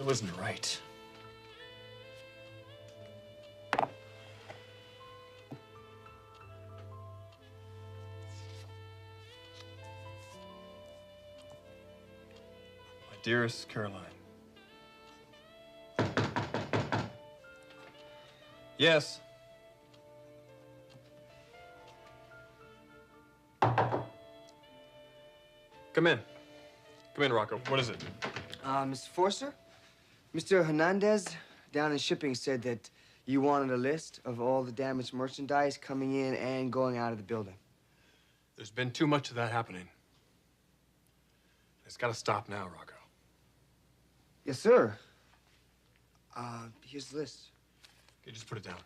still isn't right. My dearest Caroline. Yes. Come in. Come in, Rocco. What is it? Mr. Forrester? Mr. Hernandez down in shipping said that you wanted a list of all the damaged merchandise coming in and going out of the building. There's been too much of that happening. It's got to stop now, Rocco. Yes, sir. Here's the list. Okay, just put it down.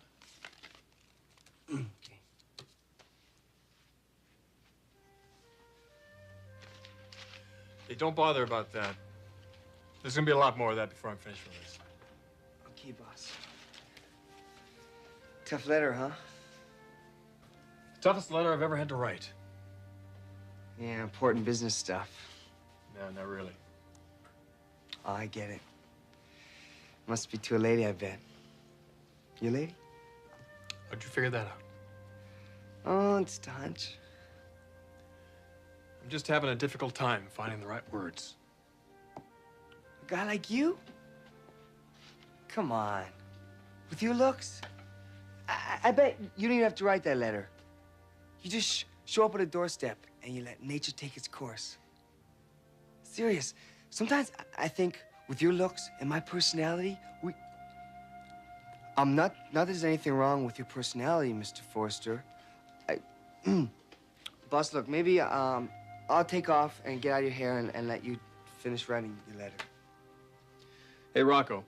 Okay. Hey, don't bother about that. There's gonna be a lot more of that before I'm finished with this. Okay, boss. Tough letter, huh? The toughest letter I've ever had to write. Yeah, important business stuff. No, not really. Oh, I get it. Must be to a lady, I bet. You a lady? How'd you figure that out? Oh, it's a hunch. I'm just having a difficult time finding the right words. A guy like you? Come on. With your looks? I bet you don't even have to write that letter. You just show up at a doorstep and you let nature take its course. Serious. Sometimes I think with your looks and my personality, not that there's anything wrong with your personality, Mr. Forrester. Boss, look, maybe I'll take off and get out of your hair and let you finish writing your letter. Hey, Rocco.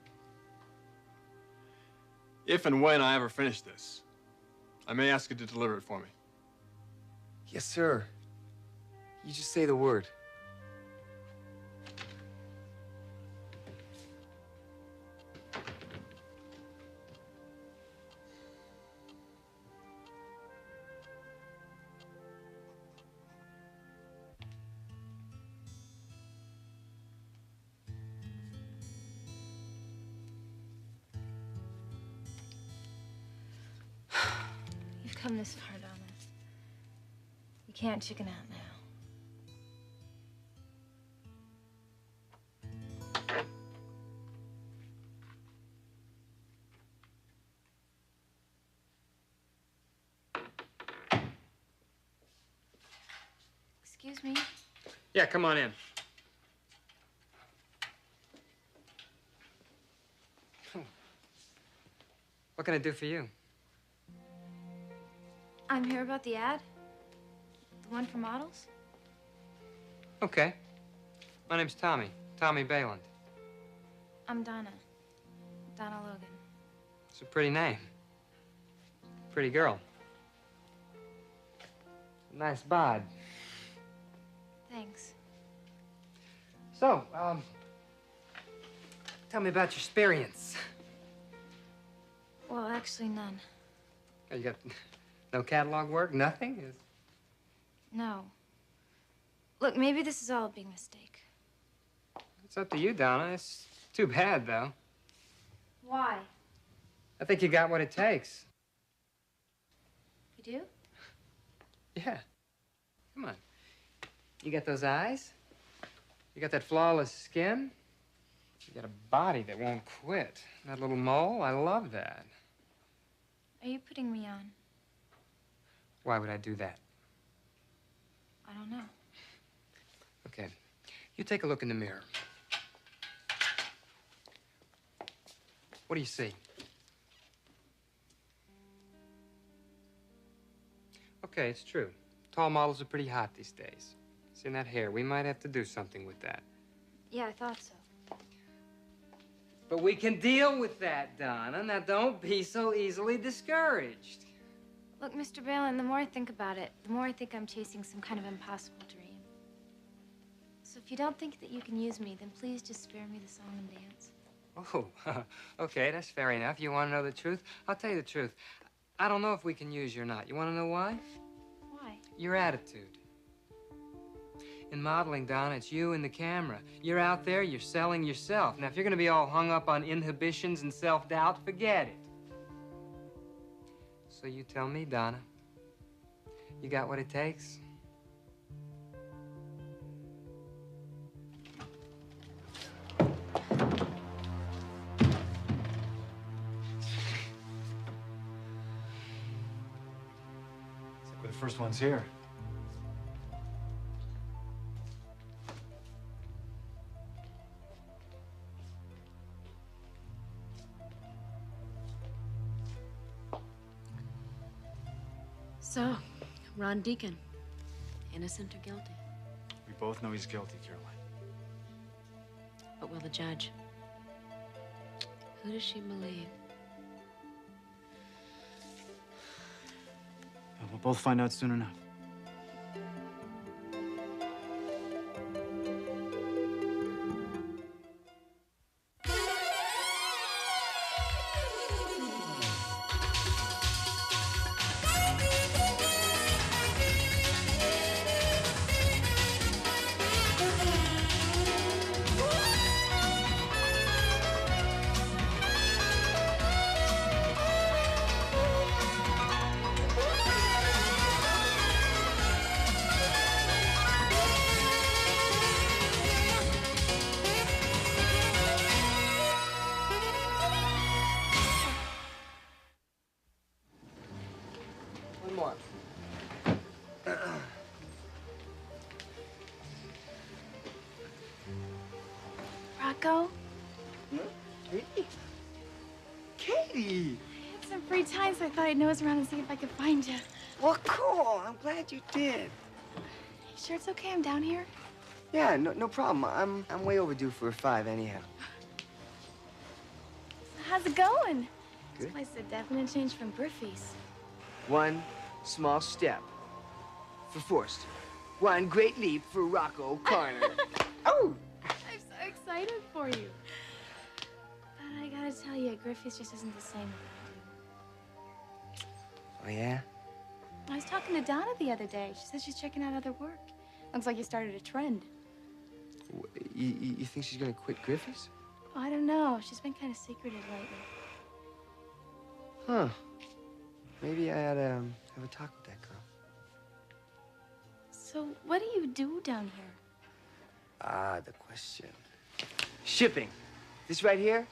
If and when I ever finish this, I may ask you to deliver it for me. Yes, sir. You just say the word. You've come this far, Donna. You can't chicken out now. Excuse me? Yeah, come on in. What can I do for you? I'm here about the ad. The one for models. Okay. My name's Tommy. Tommy Bayland. I'm Donna. Donna Logan. It's a pretty name. Pretty girl. Nice bod. Thanks. So, tell me about your experience. Well, actually, none. Oh, you got no catalog work? Nothing? No. Look, maybe this is all a big mistake. It's up to you, Donna. It's too bad, though. Why? I think you got what it takes. You do? Yeah. Come on. You got those eyes? You got that flawless skin? You got a body that won't quit. That little mole, I love that. Are you putting me on? Why would I do that? I don't know. Okay. You take a look in the mirror. What do you see? Okay, it's true. Tall models are pretty hot these days. See that hair? We might have to do something with that. Yeah, I thought so. But we can deal with that, Donna. Now, don't be so easily discouraged. Look, Mr. Bayland, the more I think about it, the more I think I'm chasing some kind of impossible dream. So if you don't think that you can use me, then please just spare me the song and dance. Oh, okay, that's fair enough. You want to know the truth? I'll tell you the truth. I don't know if we can use you or not. You want to know why? Why? Your attitude. In modeling, Donna, it's you and the camera. You're out there, you're selling yourself. Now, if you're gonna be all hung up on inhibitions and self-doubt, forget it. So you tell me, Donna, you got what it takes? We're the first ones here. So, Ron Deacon, innocent or guilty? We both know he's guilty, Caroline. But will the judge? Who does she believe? We'll both find out soon enough. One more. Rocco, Katie? Katie! I had some free time, so I thought I'd nose around and see if I could find you. Well, cool. I'm glad you did. You sure it's okay I'm down here? Yeah, no problem. I'm way overdue for a 5 anyhow. How's it going? Good. This place is a definite change from Griffey's. One small step for Forrester. One great leap for Rocco Corner. Oh! I'm so excited for you. But I gotta tell you, Griffey's just isn't the same without you. Oh, yeah? I was talking to Donna the other day. She said she's checking out other work. Looks like you started a trend. You think she's gonna quit Griffey's? Oh, I don't know. She's been kind of secretive lately. Huh. Maybe I ought to have a talk with that girl. So what do you do down here? Ah, the question. Shipping. This right here,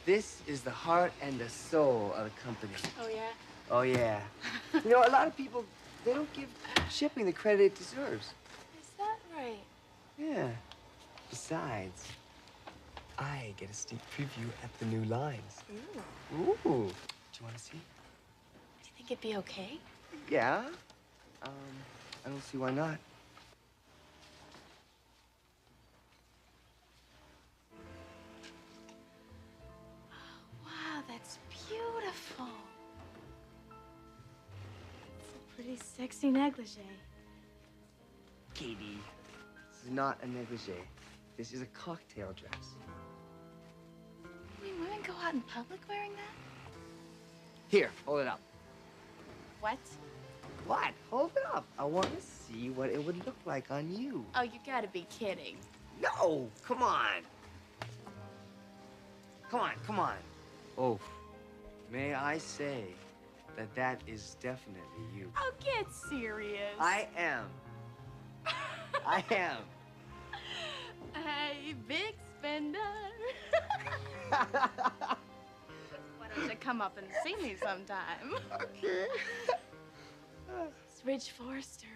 this is the heart and the soul of the company. Oh, yeah? Oh, yeah. You know, a lot of people, they don't give shipping the credit it deserves. Is that right? Yeah. Besides, I get a sneak preview at the new lines. Ooh. Ooh. Do you want to see? Do you think it'd be okay? Yeah. I don't see why not. Wow, that's beautiful. It's a pretty sexy negligee. Katie, this is not a negligee. This is a cocktail dress. I mean, women go out in public wearing that? Here, hold it up. What? What? Hold it up. I want to see what it would look like on you. Oh, you gotta be kidding. No, come on. Come on. Oh, may I say that that is definitely you. Oh, get serious. I am. I am. Hey, big spender. Why don't you come up and see me sometime? Okay. It's Ridge Forrester.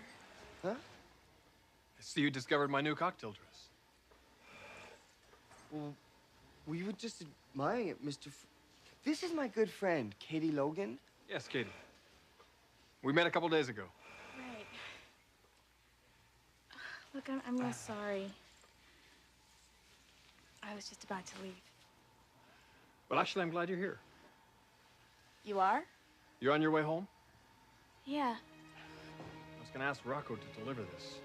Huh? I see you discovered my new cocktail dress. Well, we were just admiring it, Mr. This is my good friend, Katie Logan. Yes, Katie. We met a couple days ago. Right. Look, I'm real sorry. I was just about to leave. Well, actually, I'm glad you're here. You are? You on your way home? Yeah. I was going to ask Rocco to deliver this.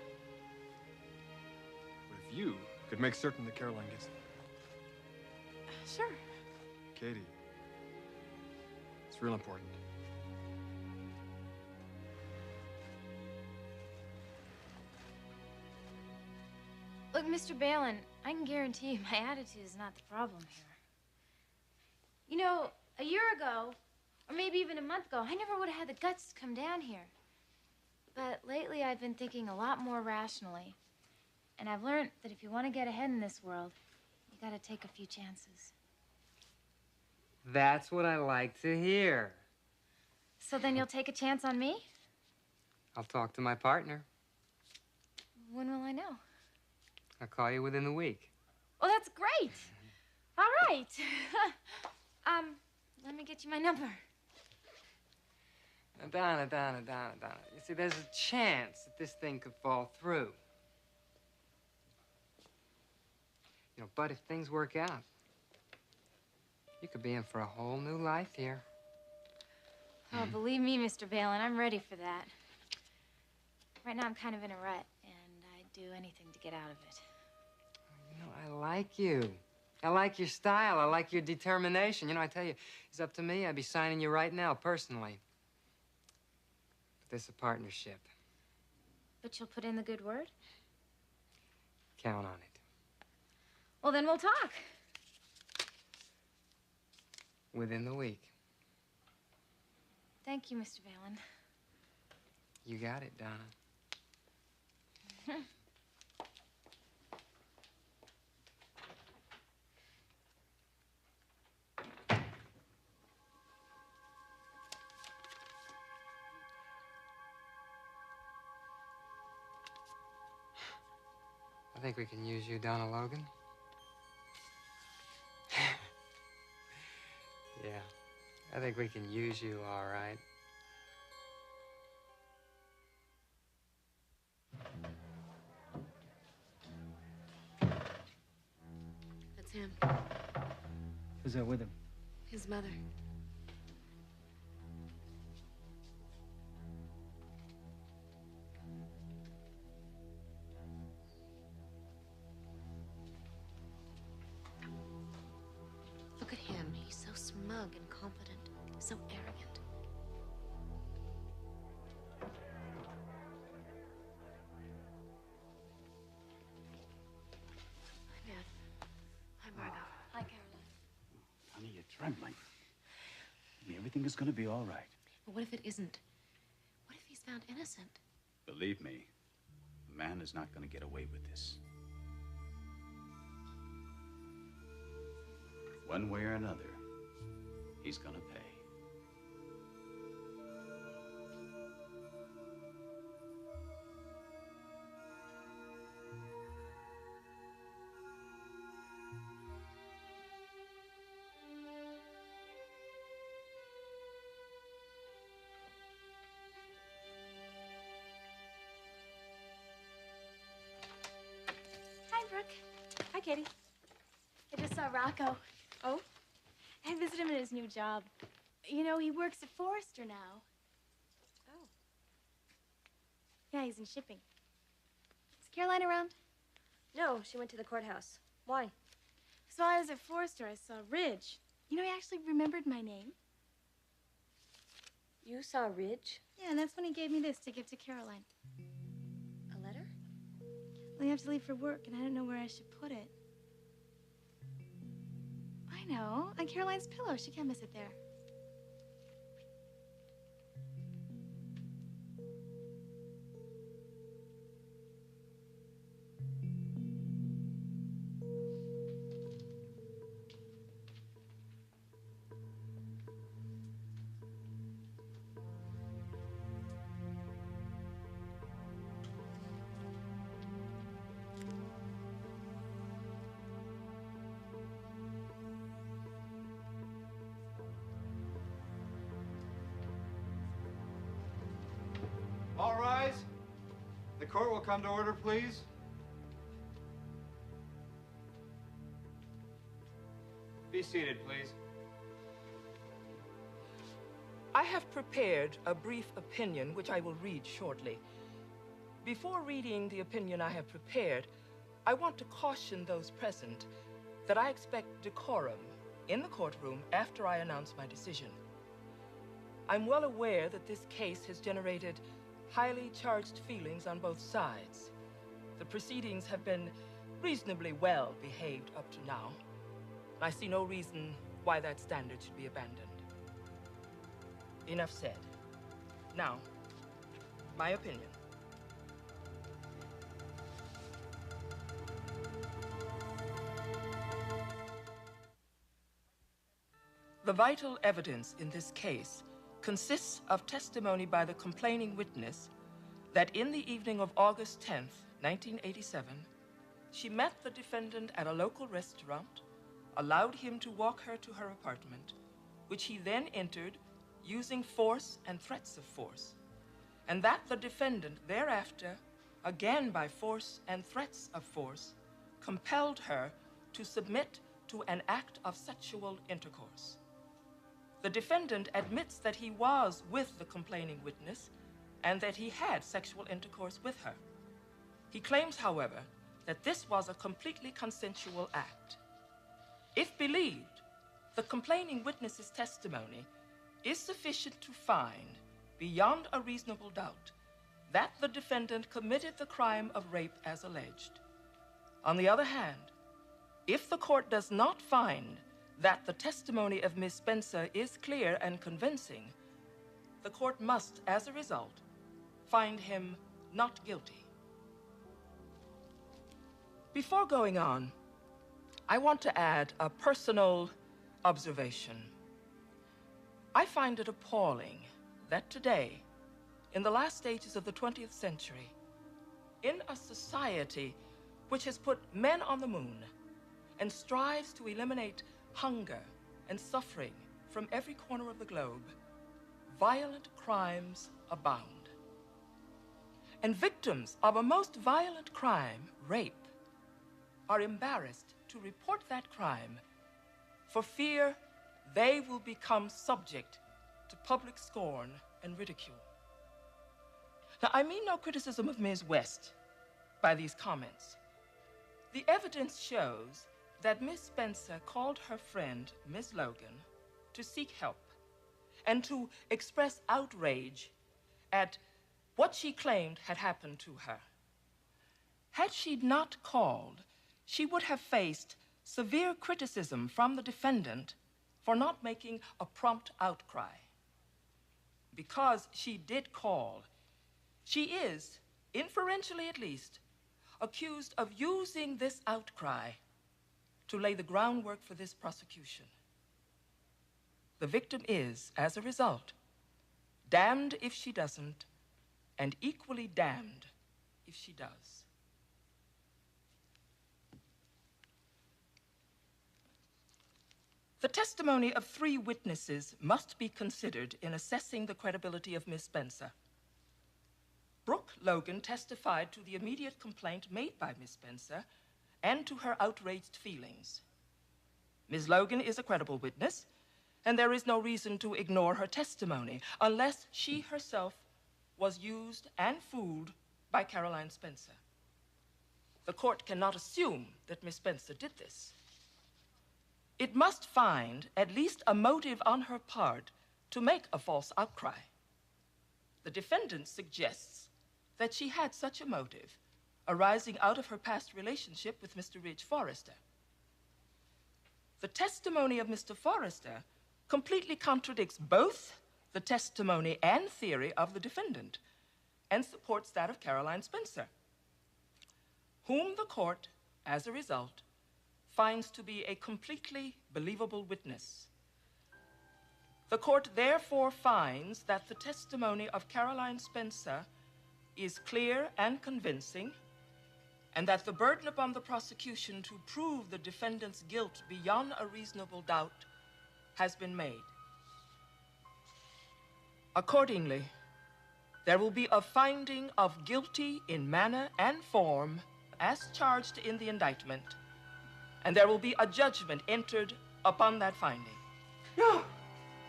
But if you could make certain that Caroline gets it. Sure. Katie, it's real important. Look, Mr. Balin, I can guarantee you my attitude is not the problem here. You know, a year ago, or maybe even a month ago, I never would have had the guts to come down here. But lately, I've been thinking a lot more rationally. And I've learned that if you want to get ahead in this world, you gotta take a few chances. That's what I like to hear. So then you'll take a chance on me? I'll talk to my partner. When will I know? I'll call you within the week. Oh, that's great. All right. Let me get you my number. Now, Donna. You see, there's a chance that this thing could fall through. You know, but if things work out, you could be in for a whole new life here. Oh, believe me, Mr. Balin, I'm ready for that. Right now, I'm kind of in a rut, and I'd do anything to get out of it. You know, I like you. I like your style. I like your determination. You know, I tell you, if it's up to me, I'd be signing you right now, personally. But this is a partnership. But you'll put in the good word? Count on it. Well, then we'll talk. Within the week. Thank you, Mr. Balin. You got it, Donna. I think we can use you, Donna Logan. Yeah, I think we can use you all right. That's him. Who's that with him? His mother. Look at him. He's so smug and confident, so arrogant. Hi, Dad. Hi, Margot. Hi, Caroline. Honey, you're trembling. Everything is going to be all right. But what if it isn't? What if he's found innocent? Believe me, a man is not going to get away with this. One way or another, he's going to pay. Hi, Brooke. Hi, Katie. I just saw Rocco. Oh? I visited him at his new job. You know, he works at Forrester now. Oh. Yeah, he's in shipping. Is Caroline around? No, she went to the courthouse. Why? So while I was at Forrester, I saw Ridge. You know, he actually remembered my name. You saw Ridge? Yeah, and that's when he gave me this to give to Caroline. A letter? Well, you have to leave for work, and I don't know where I should put it. I know, on Caroline's pillow. She can't miss it there. All rise. The court will come to order, please. Be seated, please. I have prepared a brief opinion, which I will read shortly. Before reading the opinion I have prepared, I want to caution those present that I expect decorum in the courtroom after I announce my decision. I'm well aware that this case has generated highly charged feelings on both sides. The proceedings have been reasonably well behaved up to now. I see no reason why that standard should be abandoned. Enough said. Now, my opinion. The vital evidence in this case consists of testimony by the complaining witness that in the evening of August 10th, 1987, she met the defendant at a local restaurant, allowed him to walk her to her apartment, which he then entered using force and threats of force, and that the defendant thereafter, again by force and threats of force, compelled her to submit to an act of sexual intercourse. The defendant admits that he was with the complaining witness and that he had sexual intercourse with her. He claims, however, that this was a completely consensual act. If believed, the complaining witness's testimony is sufficient to find, beyond a reasonable doubt, that the defendant committed the crime of rape as alleged. On the other hand, if the court does not find that the testimony of Miss Spencer is clear and convincing, the court must, as a result, find him not guilty. Before going on, I want to add a personal observation. I find it appalling that today, in the last stages of the 20th century, in a society which has put men on the moon and strives to eliminate hunger and suffering from every corner of the globe, violent crimes abound. And victims of a most violent crime, rape, are embarrassed to report that crime for fear they will become subject to public scorn and ridicule. Now, I mean no criticism of Ms. West by these comments. The evidence shows that Miss Spencer called her friend, Miss Logan, to seek help and to express outrage at what she claimed had happened to her. Had she not called, she would have faced severe criticism from the defendant for not making a prompt outcry. Because she did call, she is, inferentially at least, accused of using this outcry to lay the groundwork for this prosecution. The victim is, as a result, damned if she doesn't, and equally damned if she does. The testimony of 3 witnesses must be considered in assessing the credibility of Miss Spencer. Brooke Logan testified to the immediate complaint made by Miss Spencer and to her outraged feelings. Ms. Logan is a credible witness, and there is no reason to ignore her testimony unless she herself was used and fooled by Caroline Spencer. The court cannot assume that Miss Spencer did this. It must find at least a motive on her part to make a false outcry. The defendant suggests that she had such a motive arising out of her past relationship with Mr. Ridge Forrester. The testimony of Mr. Forrester completely contradicts both the testimony and theory of the defendant and supports that of Caroline Spencer, whom the court, as a result, finds to be a completely believable witness. The court therefore finds that the testimony of Caroline Spencer is clear and convincing, and that the burden upon the prosecution to prove the defendant's guilt beyond a reasonable doubt has been made. Accordingly, there will be a finding of guilty in manner and form as charged in the indictment, and there will be a judgment entered upon that finding. No,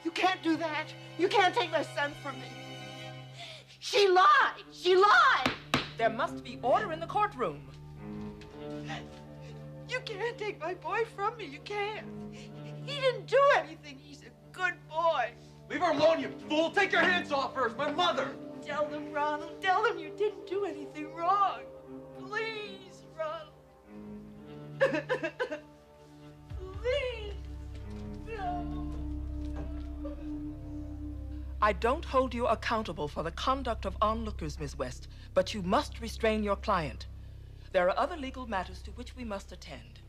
you can't do that. You can't take my son from me. She lied. She lied. There must be order in the courtroom. You can't take my boy from me. You can't. He didn't do anything. He's a good boy. Leave her alone, you fool! Take your hands off her! It's my mother! Tell them, Ronald. Tell them you didn't do anything wrong. Please, Ronald. Please, no. I don't hold you accountable for the conduct of onlookers, Miss West, but you must restrain your client. There are other legal matters to which we must attend.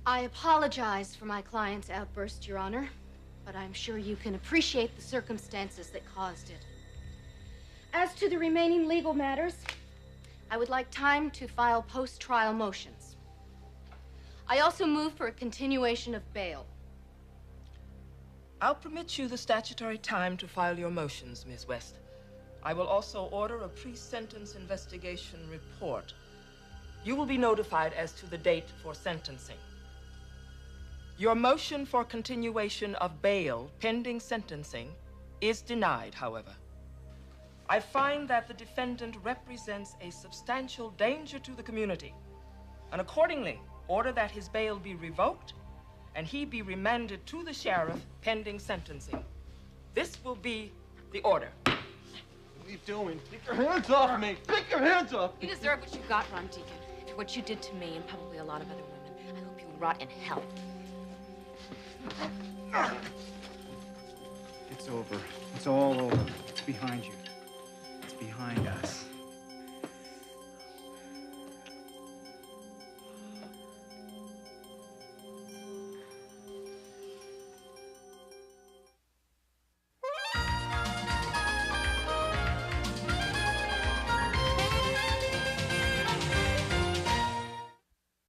I apologize for my client's outburst, Your Honor, but I'm sure you can appreciate the circumstances that caused it. As to the remaining legal matters, I would like time to file post-trial motions. I also move for a continuation of bail. I'll permit you the statutory time to file your motions, Ms. West. I will also order a pre-sentence investigation report. You will be notified as to the date for sentencing. Your motion for continuation of bail pending sentencing is denied, however. I find that the defendant represents a substantial danger to the community, and accordingly order that his bail be revoked and he be remanded to the sheriff pending sentencing. This will be the order. What are you doing? Take your hands off me! Take your hands off! You deserve what you got, Ron Deacon. For what you did to me and probably a lot of other women. I hope you rot in hell. It's over. It's all over. It's behind you. It's behind us.